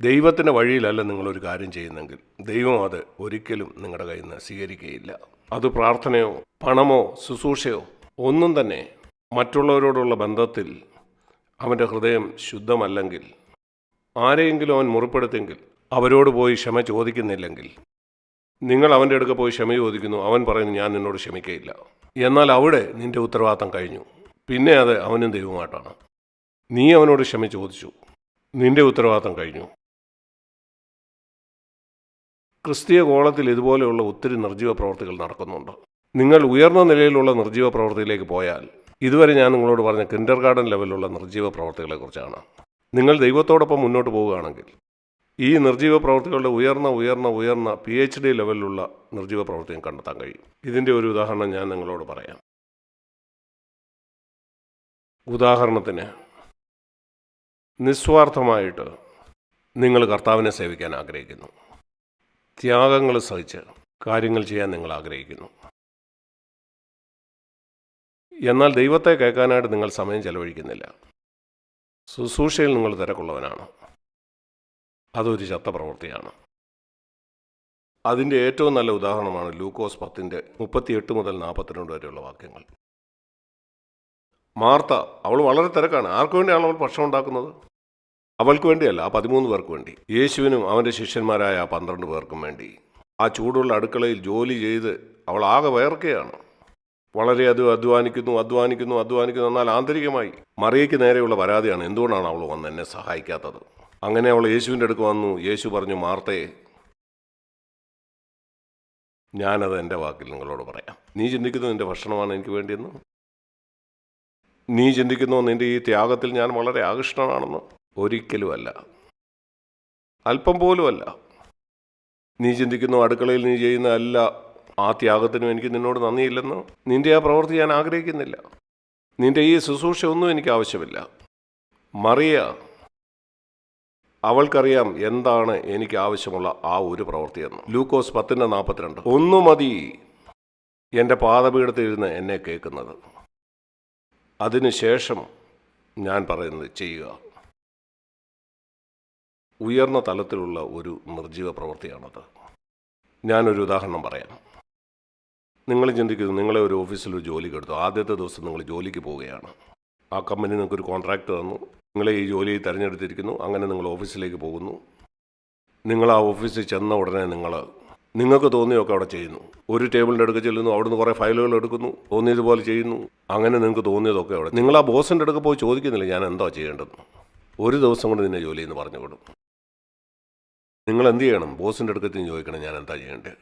ദൈവത്തിൻ്റെ വഴിയിലല്ല നിങ്ങളൊരു കാര്യം ചെയ്യുന്നെങ്കിൽ ദൈവം അത് ഒരിക്കലും നിങ്ങളുടെ കയ്യിൽ നിന്ന് സ്വീകരിക്കുകയില്ല. അത് പ്രാർത്ഥനയോ പണമോ ശുശ്രൂഷയോ ഒന്നും തന്നെ മറ്റുള്ളവരോടുള്ള ബന്ധത്തിൽ അവൻ്റെ ഹൃദയം ശുദ്ധമല്ലെങ്കിൽ, ആരെയെങ്കിലും അവൻ മുറിപ്പെടുത്തെങ്കിൽ അവരോട് പോയി ക്ഷമ ചോദിക്കുന്നില്ലെങ്കിൽ, നിങ്ങൾ അവൻ്റെ അടുക്ക പോയി ക്ഷമ ചോദിക്കുന്നു, അവൻ പറയുന്നു ഞാൻ നിന്നോട് ക്ഷമിക്കയില്ല, എന്നാൽ അവിടെ നിൻ്റെ ഉത്തരവാദിത്തം കഴിഞ്ഞു. പിന്നെ അത് അവനും ദൈവമായിട്ടാണ്. നീ അവനോട് ക്ഷമ ചോദിച്ചു, നിൻ്റെ ഉത്തരവാദിത്തം കഴിഞ്ഞു. ക്രിസ്തീയ കോളത്തിൽ ഇതുപോലെയുള്ള ഒത്തിരി നിർജ്ജീവ പ്രവർത്തികൾ നടക്കുന്നുണ്ട്. നിങ്ങൾ ഉയർന്ന നിലയിലുള്ള നിർജ്ജീവ പ്രവർത്തിയിലേക്ക് പോയാൽ, ഇതുവരെ ഞാൻ നിങ്ങളോട് പറഞ്ഞ കിൻഡർ ഗാർഡൻ ലെവലിലുള്ള നിർജ്ജീവ പ്രവർത്തികളെക്കുറിച്ചാണ്. നിങ്ങൾ ദൈവത്തോടൊപ്പം മുന്നോട്ട് പോവുകയാണെങ്കിൽ ഈ നിർജ്ജീവ പ്രവർത്തികളുടെ ഉയർന്ന PhD ലെവലിലുള്ള നിർജ്ജീവ പ്രവർത്തിയും കണ്ടെത്താൻ കഴിയും. ഇതിൻ്റെ ഒരു ഉദാഹരണം ഞാൻ നിങ്ങളോട് പറയാം. ഉദാഹരണത്തിന്, നിസ്വാർത്ഥമായിട്ട് നിങ്ങൾ കർത്താവിനെ സേവിക്കാൻ ആഗ്രഹിക്കുന്നു. ത്യാഗങ്ങൾ സഹിച്ച് കാര്യങ്ങൾ ചെയ്യാൻ നിങ്ങൾ ആഗ്രഹിക്കുന്നു. എന്നാൽ ദൈവത്തെ കേൾക്കാനായിട്ട് നിങ്ങൾ സമയം ചെലവഴിക്കുന്നില്ല. ശുശ്രൂഷയിൽ നിങ്ങൾ തിരക്കുള്ളവനാണ്. അതൊരു ചത്ത പ്രവൃത്തിയാണ്. അതിൻ്റെ ഏറ്റവും നല്ല ഉദാഹരണമാണ് ലൂക്കോസ് 10:38 മുതൽ 42 വരെയുള്ള വാക്യങ്ങൾ. മാർത്ത, അവൾ വളരെ തിരക്കാണ്. ആർക്കു വേണ്ടിയാണ് അവൾ ഭക്ഷണം ഉണ്ടാക്കുന്നത്? അവൾക്ക് വേണ്ടിയല്ല, ആ 13 പേർക്ക് വേണ്ടി. യേശുവിനും അവൻ്റെ ശിഷ്യന്മാരായ ആ 12 പേർക്കും വേണ്ടി. ആ ചൂടുള്ള അടുക്കളയിൽ ജോലി ചെയ്ത് അവൾ ആകെ വയർക്കുകയാണ്. വളരെയധികം അധ്വാനിക്കുന്നു. എന്നാൽ ആന്തരികമായി മറിയയ്ക്ക് നേരെയുള്ള പരാതിയാണ്, എന്തുകൊണ്ടാണ് അവൾ വന്ന് എന്നെ സഹായിക്കാത്തത്? അങ്ങനെ അവൾ യേശുവിൻ്റെ അടുക്ക് വന്നു. യേശു പറഞ്ഞു, മാർത്തയെ, ഞാനത് എൻ്റെ വാക്കിൽ നിങ്ങളോട് പറയാം. നീ ചിന്തിക്കുന്നു നിൻ്റെ ഭക്ഷണമാണ് എനിക്ക് വേണ്ടിയെന്ന്? നീ ചിന്തിക്കുന്നു നിൻ്റെ ഈ ത്യാഗത്തിൽ ഞാൻ വളരെ ആകൃഷ്ടനാണെന്ന്? ഒരിക്കലുമല്ല, അല്പം പോലുമല്ല. നീ ചിന്തിക്കുന്നു അടുക്കളയിൽ നീ ചെയ്യുന്ന എല്ലാ ആ ത്യാഗത്തിനും എനിക്ക് നിന്നോട് നന്ദിയില്ലെന്ന്? നിൻ്റെ ആ പ്രവൃത്തി ഞാൻ ആഗ്രഹിക്കുന്നില്ല. നിൻ്റെ ഈ ശുശ്രൂഷ ഒന്നും എനിക്ക് ആവശ്യമില്ല. മറിയ, അവൾക്കറിയാം എന്താണ് എനിക്ക് ആവശ്യമുള്ള ആ ഒരു പ്രവൃത്തിയെന്ന്. ലൂക്കോസ് 10:42. ഒന്നു മതി എൻ്റെ പാദപീഠത്തിൽ ഇരുന്ന് എന്നെ കേൾക്കുന്നത്, അതിനുശേഷം ഞാൻ പറയുന്നത് ചെയ്യുക. ഉയർന്ന തലത്തിലുള്ള ഒരു നിർജ്ജീവ പ്രവൃത്തിയാണത്. ഞാനൊരു ഉദാഹരണം പറയാം. നിങ്ങൾ ചിന്തിക്കുന്നു, നിങ്ങളെ ഒരു ഓഫീസിൽ ഒരു ജോലിക്ക് എടുത്തു. ആദ്യത്തെ ദിവസം നിങ്ങൾ ജോലിക്ക് പോവുകയാണ്. ആ കമ്പനി നിങ്ങൾക്കൊരു കോൺട്രാക്റ്റ് തന്നു. നിങ്ങളെ ഈ ജോലി തിരഞ്ഞെടുത്തിരിക്കുന്നു. അങ്ങനെ നിങ്ങൾ ഓഫീസിലേക്ക് പോകുന്നു. നിങ്ങൾ ആ ഓഫീസിൽ ചെന്ന ഉടനെ നിങ്ങൾക്ക് തോന്നിയൊക്കെ അവിടെ ചെയ്യുന്നു. ഒരു ടേബിളിൻ്റെ അടുക്ക് ചെല്ലുന്നു, അവിടുന്ന് കുറേ ഫയലുകൾ എടുക്കുന്നു, തോന്നിയതുപോലെ ചെയ്യുന്നു. അങ്ങനെ നിങ്ങൾക്ക് തോന്നിയതൊക്കെ അവിടെ. നിങ്ങൾ ആ ബോസിൻ്റെ അടുക്ക് പോയി ചോദിക്കുന്നില്ല ഞാൻ എന്താ ചെയ്യേണ്ടതെന്ന്. ഒരു ദിവസം കൊണ്ട് നിന്നെ ജോലി എന്ന് പറഞ്ഞു വിടും. നിങ്ങൾ എന്ത് ചെയ്യണം? ബോസിൻ്റെ അടുക്കത്തിന് ചോദിക്കണം ഞാൻ എന്താ ചെയ്യേണ്ടത്.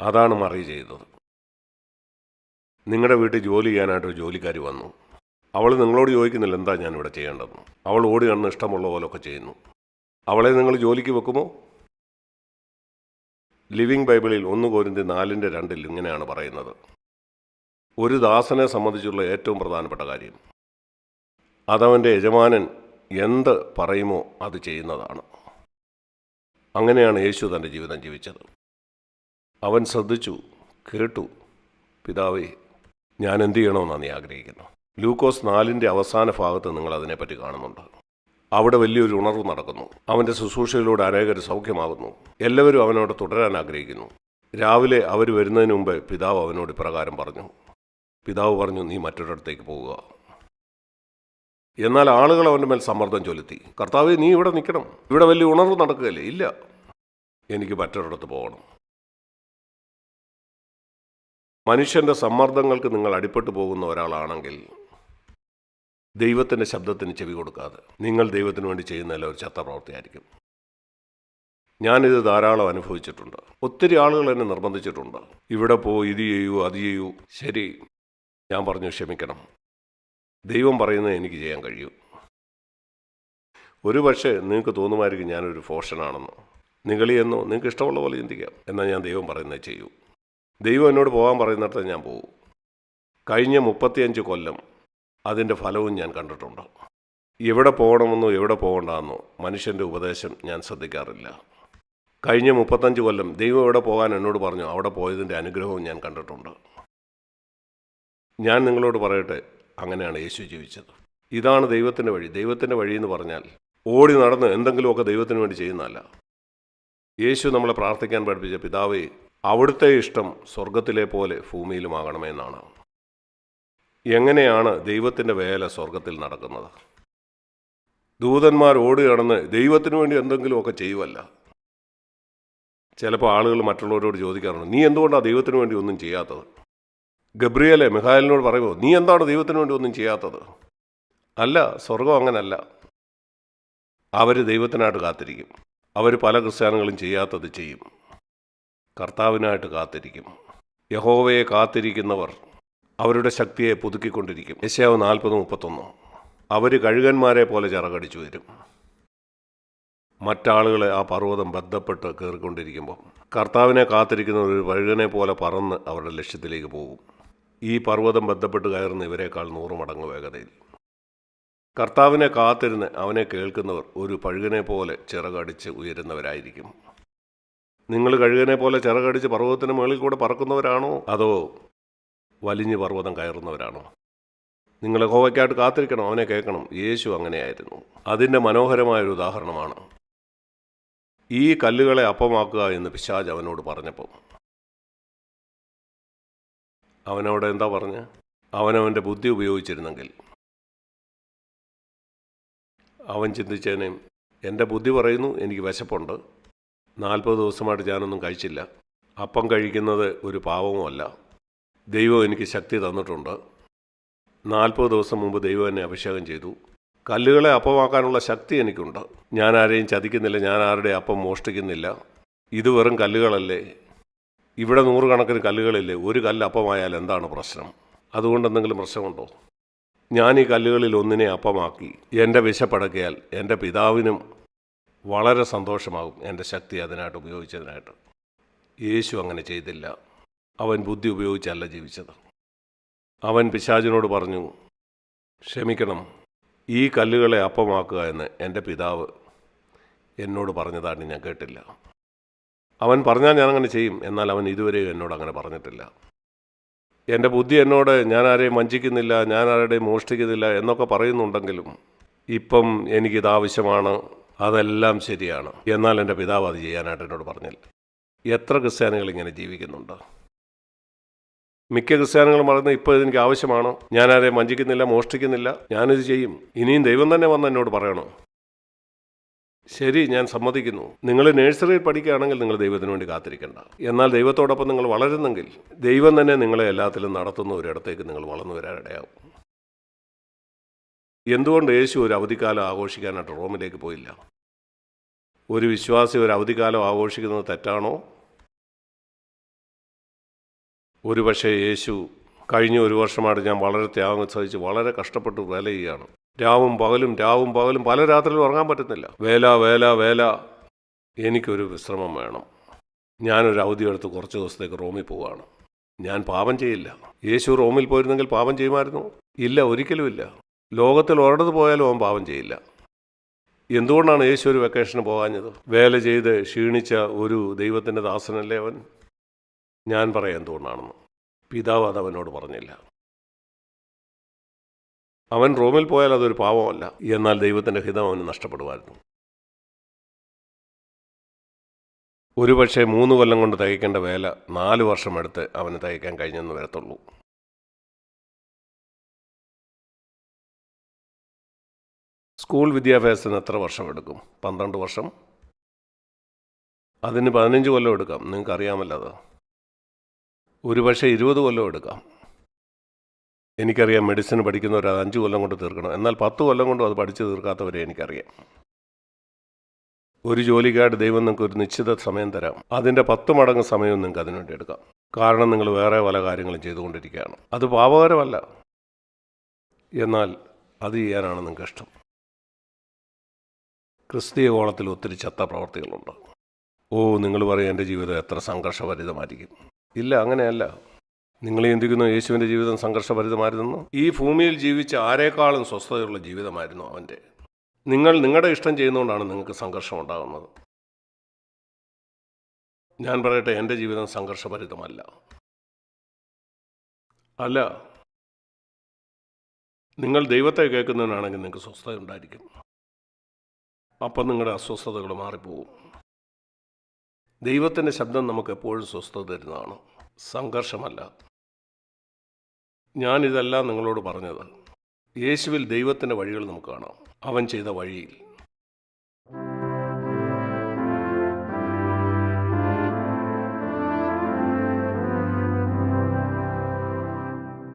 അതാണ് മറിയ ചെയ്തത്. നിങ്ങളുടെ വീട്ടിൽ ജോലി ചെയ്യാനായിട്ടൊരു ജോലിക്കാരി വന്നു. അവൾ നിങ്ങളോട് ചോദിക്കുന്നില്ല എന്താ ഞാനിവിടെ ചെയ്യേണ്ടതെന്ന്. അവൾ ഓടി കണ്ണ് ഇഷ്ടമുള്ള പോലൊക്കെ ചെയ്യുന്നു. അവളെ നിങ്ങൾ ജോലിക്ക് വെക്കുമോ? ലിവിങ് ബൈബിളിൽ 1 കൊരിന്ത്യർ 4:2 ഇങ്ങനെയാണ് പറയുന്നത്. ഒരു ദാസനെ സംബന്ധിച്ചുള്ള ഏറ്റവും പ്രധാനപ്പെട്ട കാര്യം അതവൻ്റെ യജമാനൻ എന്ത് പറയുമോ അത് ചെയ്യുന്നതാണ്. അങ്ങനെയാണ് യേശു തൻ്റെ ജീവിതം ജീവിച്ചത്. അവൻ ശ്രദ്ധിച്ചു, കേട്ടു, പിതാവേ ഞാൻ എന്ത് ചെയ്യണമെന്നാണ് നീ ആഗ്രഹിക്കുന്നത്. ലൂക്കോസ് 4 അവസാന ഭാഗത്ത് നിങ്ങൾ അതിനെപ്പറ്റി കാണുന്നുണ്ട്. അവിടെ വലിയൊരു ഉണർവ് നടക്കുന്നു. അവൻ്റെ ശുശ്രൂഷയിലൂടെ അനേകർ സൗഖ്യമാകുന്നു. എല്ലാവരും അവനോട് തുടരാൻ ആഗ്രഹിക്കുന്നു. രാവിലെ അവർ വരുന്നതിന് മുമ്പ് പിതാവ് അവനോട് ഇപ്രകാരം പറഞ്ഞു. പിതാവ് പറഞ്ഞു, നീ മറ്റൊരിടത്തേക്ക് പോവുക. എന്നാൽ ആളുകൾ അവൻ്റെ മേൽ സമ്മർദ്ദം ചൊലുത്തി. കർത്താവേ, നീ ഇവിടെ നിൽക്കണം, ഇവിടെ വലിയ ഉണർവ് നടക്കുകയല്ലേ? ഇല്ല, എനിക്ക് മറ്റൊരിടത്ത് പോകണം. മനുഷ്യൻ്റെ സമ്മർദ്ദങ്ങൾക്ക് നിങ്ങൾ അടിപ്പെട്ടു പോകുന്ന ഒരാളാണെങ്കിൽ ദൈവത്തിൻ്റെ ശബ്ദത്തിന് ചെവി കൊടുക്കാതെ നിങ്ങൾ ദൈവത്തിന് വേണ്ടി ചെയ്യുന്നതല്ല ഒരു ചത്ത പ്രവൃത്തിയായിരിക്കും. ഞാനിത് ധാരാളം അനുഭവിച്ചിട്ടുണ്ട്. ഒത്തിരി ആളുകൾ എന്നെ നിർബന്ധിച്ചിട്ടുണ്ട്, ഇവിടെ പോ, ഇത് ചെയ്യൂ, അത് ചെയ്യൂ. ശരി, ഞാൻ പറഞ്ഞു ക്ഷമിക്കണം, ദൈവം പറയുന്നത് എനിക്ക് ചെയ്യാൻ കഴിയൂ. ഒരു പക്ഷേ നിങ്ങൾക്ക് തോന്നുമായിരിക്കും ഞാനൊരു ഫോഷനാണെന്നോ നിഗളിയെന്നോ. നിങ്ങൾക്ക് ഇഷ്ടമുള്ള പോലെ ചിന്തിക്കാം. എന്നാൽ ഞാൻ ദൈവം പറയുന്നത് ചെയ്യൂ. ദൈവം എന്നോട് പോകാൻ പറയുന്നിടത്ത് ഞാൻ പോകും. കഴിഞ്ഞ 35 കൊല്ലം അതിൻ്റെ ഫലവും ഞാൻ കണ്ടിട്ടുണ്ട്. എവിടെ പോകണമെന്നോ എവിടെ പോകണ്ടെന്നോ മനുഷ്യൻ്റെ ഉപദേശം ഞാൻ ശ്രദ്ധിക്കാറില്ല. കഴിഞ്ഞ 35 കൊല്ലം ദൈവം എവിടെ പോകാൻ എന്നോട് പറഞ്ഞു, അവിടെ പോയതിൻ്റെ അനുഗ്രഹവും ഞാൻ കണ്ടിട്ടുണ്ട്. ഞാൻ നിങ്ങളോട് പറയട്ടെ, അങ്ങനെയാണ് യേശു ജീവിച്ചത്. ഇതാണ് ദൈവത്തിൻ്റെ വഴി. ദൈവത്തിൻ്റെ വഴി എന്ന് പറഞ്ഞാൽ ഓടി നടന്ന് എന്തെങ്കിലുമൊക്കെ ദൈവത്തിന് വേണ്ടി ചെയ്യുന്നതല്ല. യേശു നമ്മളെ പ്രാർത്ഥിക്കാൻ പഠിപ്പിച്ച പിതാവേ, അവിടുത്തെ ഇഷ്ടം സ്വർഗത്തിലെ പോലെ ഭൂമിയിലുമാകണമേ എന്നാണ്. എങ്ങനെയാണ് ദൈവത്തിൻ്റെ വേല സ്വർഗത്തിൽ നടക്കുന്നത്? ദൂതന്മാർ ഓടി നടന്ന് ദൈവത്തിന് വേണ്ടി എന്തെങ്കിലുമൊക്കെ ചെയ്യുമല്ല. ചിലപ്പോൾ ആളുകൾ മറ്റുള്ളവരോട് ചോദിക്കാറുണ്ട്, നീ എന്തുകൊണ്ടാണ് ദൈവത്തിന് വേണ്ടി ഒന്നും ചെയ്യാത്തത്? ഗബ്രിയേലെ മിഖായേലിനോട് പറയുമോ, നീ എന്താണ് ദൈവത്തിന് വേണ്ടി ഒന്നും ചെയ്യാത്തത്? അല്ല, സ്വർഗം അങ്ങനല്ല. അവർ ദൈവത്തിനായിട്ട് കാത്തിരിക്കും. അവർ പല ക്രിസ്ത്യാനികളും ചെയ്യാത്തത് ചെയ്യും. കർത്താവിനായിട്ട് കാത്തിരിക്കും. യഹോവയെ കാത്തിരിക്കുന്നവർ അവരുടെ ശക്തിയെ പുതുക്കിക്കൊണ്ടിരിക്കും. യെശയ്യാവ് 40:31. അവർ കഴുകന്മാരെ പോലെ ചിറകടിച്ചു വരും. മറ്റാളുകളെ ആ പർവ്വതം ബന്ധപ്പെട്ട് കയറിക്കൊണ്ടിരിക്കുമ്പോൾ കർത്താവിനെ കാത്തിരിക്കുന്ന ഒരു കഴുകനെ പോലെ പറന്ന് അവരുടെ ലക്ഷ്യത്തിലേക്ക് പോകും. ഈ പർവ്വതം ബന്ധപ്പെട്ട് കയറുന്ന ഇവരെക്കാൾ 100 മടങ്ങ് വേഗതയിൽ. കർത്താവിനെ കാത്തിരുന്ന് അവനെ കേൾക്കുന്നവർ ഒരു കഴുകനെ പോലെ ചിറകടിച്ച് ഉയരുന്നവരായിരിക്കും. നിങ്ങൾ കഴുകനെ പോലെ ചിറകടിച്ച് പർവ്വതത്തിന് മുകളിൽ കൂടെ പറക്കുന്നവരാണോ, അതോ വലിഞ്ഞ് പർവ്വതം കയറുന്നവരാണോ? നിങ്ങൾ യഹോവയ്ക്കായിട്ട് കാത്തിരിക്കണം, അവനെ കേൾക്കണം. യേശു അങ്ങനെയായിരുന്നു. അതിൻ്റെ മനോഹരമായൊരു ഉദാഹരണമാണ് ഈ കല്ലുകളെ അപ്പമാക്കുക എന്ന് പിശാച് അവനോട് പറഞ്ഞപ്പോൾ അവനോട് എന്താ പറഞ്ഞ്? അവനവൻ്റെ ബുദ്ധി ഉപയോഗിച്ചിരുന്നെങ്കിൽ അവൻ ചിന്തിച്ചേനെ, എൻ്റെ ബുദ്ധി പറയുന്നു എനിക്ക് വിശപ്പുണ്ട്, 40 ദിവസമായിട്ട് ഞാനൊന്നും കഴിച്ചില്ല, അപ്പം കഴിക്കുന്നത് ഒരു പാവവുമല്ല, ദൈവം എനിക്ക് ശക്തി തന്നിട്ടുണ്ട്, 40 ദിവസം മുമ്പ് ദൈവം എന്നെ അഭിഷേകം ചെയ്തു, കല്ലുകളെ അപ്പമാക്കാനുള്ള ശക്തി എനിക്കുണ്ട്, ഞാൻ ആരെയും ചതിക്കുന്നില്ല, ഞാൻ ആരുടെ അപ്പം മോഷ്ടിക്കുന്നില്ല, ഇത് വെറും കല്ലുകളല്ലേ, ഇവിടെ 100 കണക്കിന് കല്ലുകളില്ലേ, ഒരു കല്ല് അപ്പമായാൽ എന്താണ് പ്രശ്നം? അതുകൊണ്ട് എന്തെങ്കിലും പ്രശ്നമുണ്ടോ? ഞാൻ ഈ കല്ലുകളിൽ ഒന്നിനെ അപ്പമാക്കി എൻ്റെ വിശപ്പടക്കിയാൽ എൻ്റെ പിതാവിനും വളരെ സന്തോഷമാകും എൻ്റെ ശക്തി അതിനായിട്ട് ഉപയോഗിച്ചതിനായിട്ട്. യേശു അങ്ങനെ ചെയ്തില്ല. അവൻ ബുദ്ധി ഉപയോഗിച്ചല്ല ജീവിച്ചത്. അവൻ പിശാചിനോട് പറഞ്ഞു, ക്ഷമിക്കണം, ഈ കല്ലുകളെ അപ്പമാക്കുക എന്ന് എൻ്റെ പിതാവ് എന്നോട് പറഞ്ഞതായിട്ട് ഞാൻ കേട്ടില്ല. അവൻ പറഞ്ഞാൽ ഞാനങ്ങനെ ചെയ്യും, എന്നാൽ അവൻ ഇതുവരെയും എന്നോട് അങ്ങനെ പറഞ്ഞിട്ടില്ല. എൻ്റെ ബുദ്ധി എന്നോട് ഞാൻ ആരെയും വഞ്ചിക്കുന്നില്ല, ഞാൻ ആരുടെയും മോഷ്ടിക്കുന്നില്ല എന്നൊക്കെ പറയുന്നുണ്ടെങ്കിലും ഇപ്പം എനിക്കിത് ആവശ്യമാണ്, അതെല്ലാം ശരിയാണ്, എന്നാൽ എൻ്റെ പിതാവ് അത് ചെയ്യാനായിട്ട് എന്നോട് പറഞ്ഞില്ല. എത്ര ക്രിസ്ത്യാനികൾ ഇങ്ങനെ ജീവിക്കുന്നുണ്ട്? മിക്ക ക്രിസ്ത്യാനികളും പറയുന്നത് ഇപ്പോൾ ഇതെനിക്ക് ആവശ്യമാണ്, ഞാൻ ആരെയും വഞ്ചിക്കുന്നില്ല, മോഷ്ടിക്കുന്നില്ല, ഞാനിത് ചെയ്യും, ഇനിയും ദൈവം തന്നെ വന്ന് എന്നോട് പറയണോ? ശരി, ഞാൻ സമ്മതിക്കുന്നു. നിങ്ങൾ നഴ്സറിയിൽ പഠിക്കുകയാണെങ്കിൽ നിങ്ങൾ ദൈവത്തിന് വേണ്ടി കാത്തിരിക്കേണ്ട. എന്നാൽ ദൈവത്തോടൊപ്പം നിങ്ങൾ വളരുന്നെങ്കിൽ ദൈവം തന്നെ നിങ്ങളെ എല്ലാത്തിലും നടത്തുന്ന ഒരിടത്തേക്ക് നിങ്ങൾ വളർന്നു വരാനിടയാവും. എന്തുകൊണ്ട് യേശു ഒരു അവധിക്കാലം ആഘോഷിക്കാനായിട്ട് റോമിലേക്ക് പോയില്ല? ഒരു വിശ്വാസി ഒരു അവധിക്കാലം ആഘോഷിക്കുന്നത് തെറ്റാണോ? ഒരുപക്ഷെ യേശു കഴിഞ്ഞ 1 വർഷമായിട്ട് ഞാൻ വളരെ ത്യാഗം സഹിച്ച് വളരെ കഷ്ടപ്പെട്ട് വേല ചെയ്യുകയാണ്. രാവും പകലും പല രാത്രിയിലും ഉറങ്ങാൻ പറ്റുന്നില്ല. വേല, എനിക്കൊരു വിശ്രമം വേണം. ഞാനൊരു അവധി എടുത്ത് കുറച്ച് ദിവസത്തേക്ക് റോമിൽ പോവുകയാണ്. ഞാൻ പാപം ചെയ്യില്ല. യേശു റോമിൽ പോയിരുന്നെങ്കിൽ പാപം ചെയ്യുമായിരുന്നു? ഇല്ല, ഒരിക്കലുമില്ല. ലോകത്തിൽ ഒരിടത്ത് പോയാലും അവൻ പാപം ചെയ്യില്ല. എന്തുകൊണ്ടാണ് യേശു ഒരു വെക്കേഷന് പോകാഞ്ഞത്? വേല ചെയ്ത് ക്ഷീണിച്ച ഒരു ദൈവത്തിൻ്റെ ദാസനല്ലേ അവൻ? ഞാൻ പറയാം എന്തുകൊണ്ടാണെന്ന്. പിതാവ് അത് അവനോട് പറഞ്ഞില്ല. അവൻ റോമിൽ പോയാൽ അതൊരു പാവമല്ല, എന്നാൽ ദൈവത്തിൻ്റെ ഹിതം അവന് നഷ്ടപ്പെടുമായിരുന്നു. ഒരുപക്ഷെ 3 കൊല്ലം കൊണ്ട് തയ്ക്കേണ്ട വേല 4 വർഷമെടുത്ത് അവന് തയ്ക്കാൻ കഴിഞ്ഞെന്ന് വരത്തുള്ളൂ. സ്കൂൾ വിദ്യാഭ്യാസത്തിന് എത്ര വർഷം എടുക്കും? 12 വർഷം. അതിന് 15 കൊല്ലം എടുക്കാം. നിങ്ങൾക്കറിയാമല്ലോ അത്. ഒരുപക്ഷെ 20 കൊല്ലം എടുക്കാം. എനിക്കറിയാം മെഡിസിൻ പഠിക്കുന്നവർ അത് 5 കൊല്ലം കൊണ്ട് തീർക്കണം. എന്നാൽ 10 കൊല്ലം കൊണ്ടും അത് പഠിച്ച് തീർക്കാത്തവരെ എനിക്കറിയാം. ഒരു ജോലിക്കായിട്ട് ദൈവം നിങ്ങൾക്ക് ഒരു നിശ്ചിത സമയം തരാം. അതിൻ്റെ 10 മടങ്ങ് സമയവും നിങ്ങൾക്ക് അതിനുവേണ്ടി എടുക്കാം. കാരണം നിങ്ങൾ വേറെ പല കാര്യങ്ങളും ചെയ്തുകൊണ്ടിരിക്കുകയാണ്. അത് പാപകരമല്ല, എന്നാൽ അത് ചെയ്യാനാണ് നിങ്ങൾക്ക് ഇഷ്ടം. ക്രിസ്തീയ കോളത്തിൽ ഒത്തിരി ചത്ത പ്രവർത്തികളുണ്ട്. നിങ്ങൾ പറയും എൻ്റെ ജീവിതം എത്ര സംഘർഷഭരിതമായിരിക്കും. ഇല്ല, അങ്ങനെയല്ല. നിങ്ങൾ ചിന്തിക്കുന്നു യേശുവിൻ്റെ ജീവിതം സംഘർഷഭരിതമായിരുന്നെന്ന്? ഈ ഭൂമിയിൽ ജീവിച്ച ആരെക്കാളും സ്വസ്ഥതയുള്ള ജീവിതമായിരുന്നു അവൻ്റെ. നിങ്ങൾ നിങ്ങളുടെ ഇഷ്ടം ചെയ്യുന്നതുകൊണ്ടാണ് നിങ്ങൾക്ക് സംഘർഷം ഉണ്ടാകുന്നത്. ഞാൻ പറയട്ടെ, എൻ്റെ ജീവിതം സംഘർഷഭരിതമല്ല. അല്ല, നിങ്ങൾ ദൈവത്തെ കേൾക്കുന്നതിനാണെങ്കിൽ നിങ്ങൾക്ക് സ്വസ്ഥത ഉണ്ടായിരിക്കും. അപ്പം നിങ്ങളുടെ അസ്വസ്ഥതകൾ മാറിപ്പോകും. ദൈവത്തിൻ്റെ ശബ്ദം നമുക്ക് എപ്പോഴും സ്വസ്ഥത തരുന്നതാണ്, സംഘർഷമല്ല. ഞാനിതെല്ലാം നിങ്ങളോട് പറഞ്ഞത് യേശുവിൽ ദൈവത്തിൻ്റെ വഴികൾ നമുക്ക് കാണാം. അവൻ ചെയ്ത വഴിയിൽ